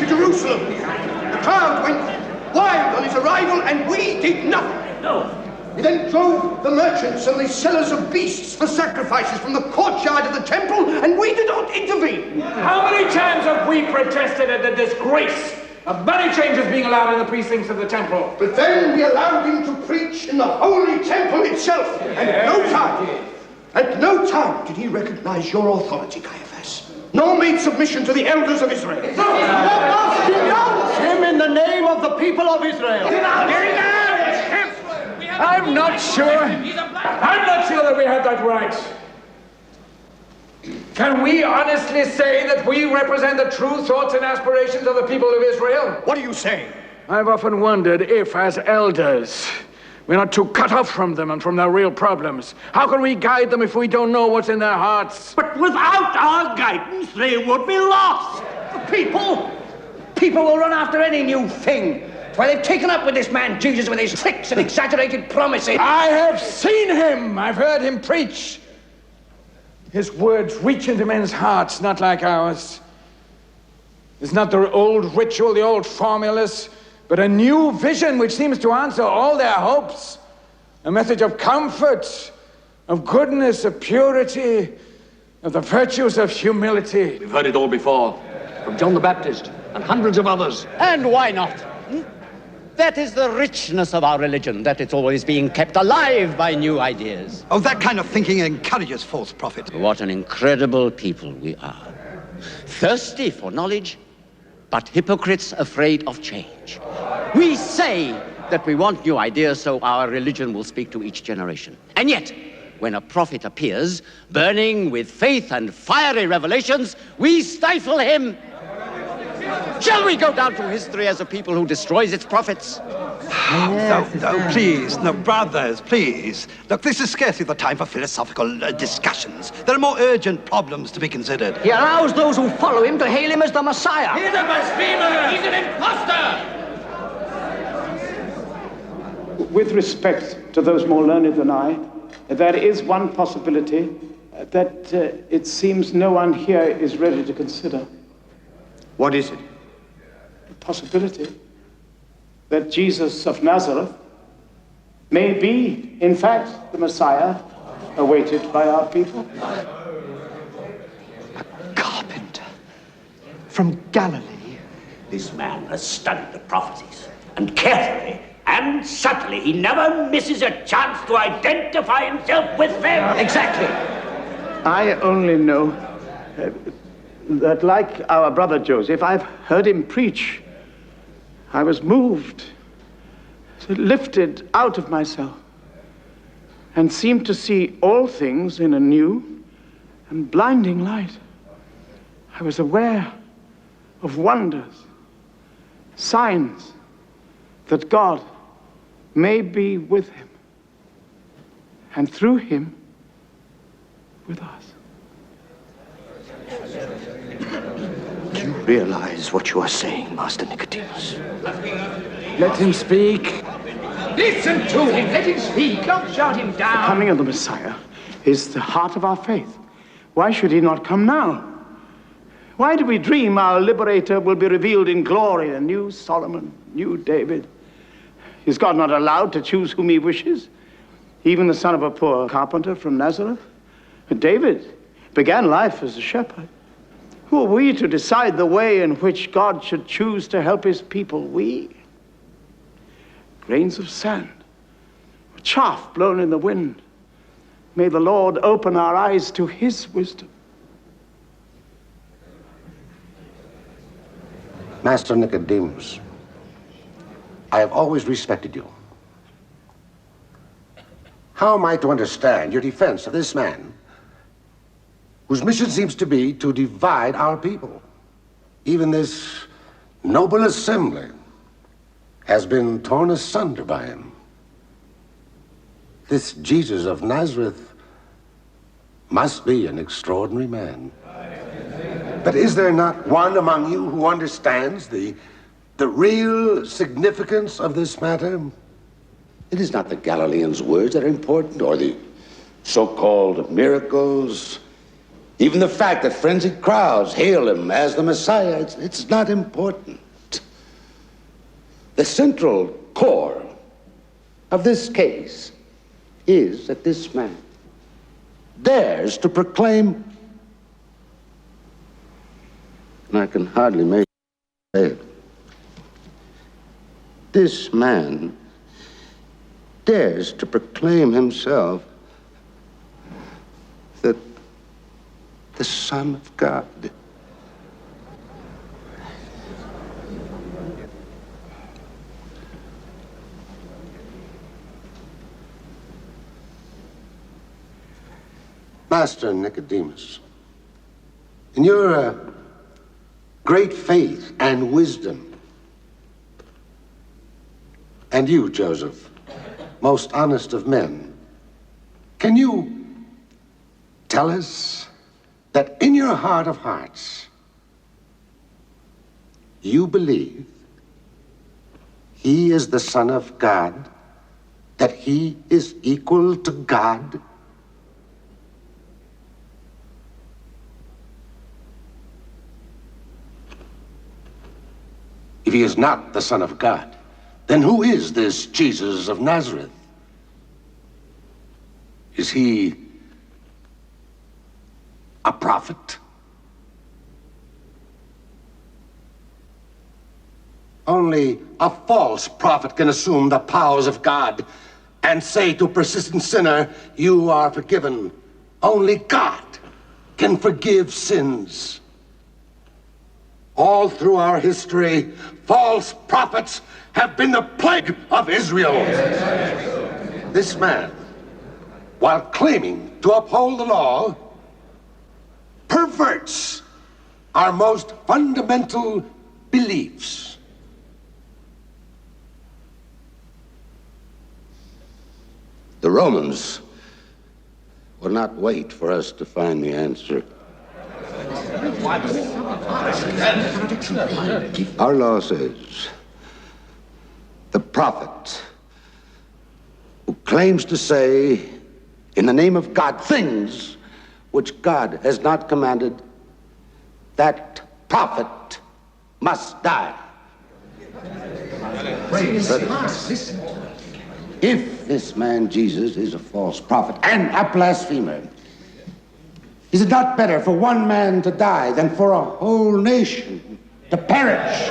to Jerusalem. The crowd went wild on his arrival, and we did nothing. No. We then drove the merchants and the sellers of beasts for sacrifices from the courtyard of the temple, and we did not intervene. How many times have we protested at the disgrace of money changers being allowed in the precincts of the temple? But then we allowed him to preach in the holy temple itself, and at no time did he recognize your authority, Caiaphas, nor made submission to the elders of Israel. You must denounce him in the name of the people of Israel. I'm not sure that we have that right. Can we honestly say that we represent the true thoughts and aspirations of the people of Israel? What are you saying? I've often wondered if, as elders, we're not too cut off from them and from their real problems. How can we guide them if we don't know what's in their hearts? But without our guidance, they would be lost. People will run after any new thing. Why, they've taken up with this man Jesus with his tricks and exaggerated promises. I have seen him. I've heard him preach. His words reach into men's hearts, not like ours. It's not the old ritual, the old formulas, but a new vision which seems to answer all their hopes. A message of comfort, of goodness, of purity, of the virtues of humility. We've heard it all before, from John the Baptist and hundreds of others. And why not? That is the richness of our religion, that it's always being kept alive by new ideas. Oh, that kind of thinking encourages false prophet. What an incredible people we are. Thirsty for knowledge, but hypocrites afraid of change. We say that we want new ideas so our religion will speak to each generation. And yet, when a prophet appears, burning with faith and fiery revelations, we stifle him. Shall we go down to history as a people who destroys its prophets? No, please, no, brothers, please. Look, this is scarcely the time for philosophical discussions. There are more urgent problems to be considered. He allows those who follow him to hail him as the Messiah. He's a blasphemer! He's an impostor! With respect to those more learned than I, there is one possibility that it seems no one here is ready to consider. What is it? The possibility that Jesus of Nazareth may be, in fact, the Messiah awaited by our people. A carpenter from Galilee. This man has studied the prophecies, and carefully and subtly he never misses a chance to identify himself with them. Exactly. I only know that, like our brother Joseph, I've heard him preach. I was moved, lifted out of myself, and seemed to see all things in a new and blinding light. I was aware of wonders, signs that God may be with him, and through him, with us. Do you realize what you are saying, Master Nicodemus? Let him speak. Listen to him. Let him speak. Don't shout him The down. coming of the Messiah is the heart of our faith. Why should he not come now? Why do we dream our liberator will be revealed in glory, a new Solomon, new David? Is God not allowed to choose whom he wishes? Even the son of a poor carpenter from Nazareth? David began life as a shepherd. Who are we to decide the way in which God should choose to help his people? We, grains of sand, chaff blown in the wind. May the Lord open our eyes to his wisdom. Master Nicodemus, I have always respected you. How am I to understand your defense of this man, whose mission seems to be to divide our people? Even this noble assembly has been torn asunder by him. This Jesus of Nazareth must be an extraordinary man. But is there not one among you who understands the real significance of this matter? It is not the Galileans' words that are important, or the so-called miracles. Even the fact that frenzied crowds hail him as the Messiah, it's not important. The central core of this case is that this man dares to proclaim, and I can hardly make it say it, this man dares to proclaim himself the Son of God. Master Nicodemus, in your great faith and wisdom, and you, Joseph, most honest of men, can you tell us that in your heart of hearts, you believe he is the Son of God, that he is equal to God? If he is not the Son of God, then who is this Jesus of Nazareth? Is he a prophet? Only a false prophet can assume the powers of God and say to a persistent sinner, you are forgiven. Only God can forgive sins. All through our history, false prophets have been the plague of Israel. This man, while claiming to uphold the law, perverts our most fundamental beliefs. The Romans will not wait for us to find the answer. Our law says the prophet who claims to say in the name of God things which God has not commanded, that prophet must die. But if this man Jesus is a false prophet and a blasphemer, is it not better for one man to die than for a whole nation to perish?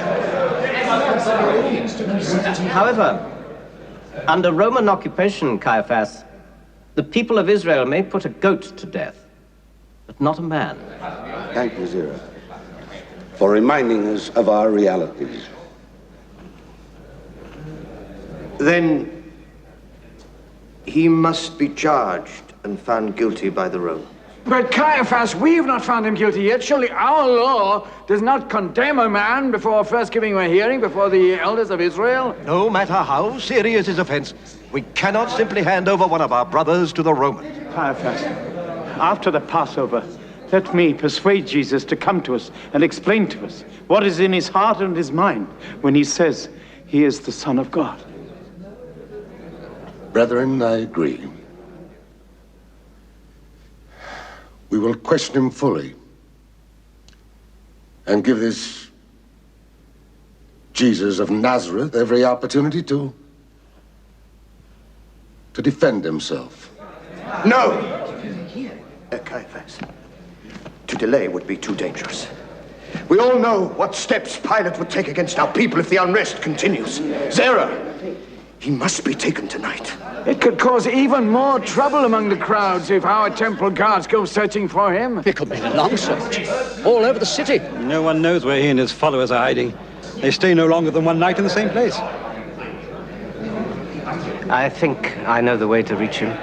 However, under Roman occupation, Caiaphas, the people of Israel may put a goat to death, but not a man. Thank you, Zira, for reminding us of our realities. Then he must be charged and found guilty by the Romans. But Caiaphas, we've not found him guilty yet. Surely our law does not condemn a man before first giving him a hearing before the elders of Israel? No matter how serious his offense, we cannot simply hand over one of our brothers to the Romans. Caiaphas, after the Passover, let me persuade Jesus to come to us and explain to us what is in his heart and his mind when he says he is the Son of God. Brethren, I agree. We will question him fully and give this Jesus of Nazareth every opportunity to defend himself. No! Caiaphas, to delay would be too dangerous. We all know what steps Pilate would take against our people if the unrest continues. Zara, he must be taken tonight. It could cause even more trouble among the crowds if our temple guards go searching for him. It could mean a long search, all over the city. No one knows where he and his followers are hiding. They stay no longer than one night in the same place. I think I know the way to reach him.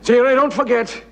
Zira, don't forget,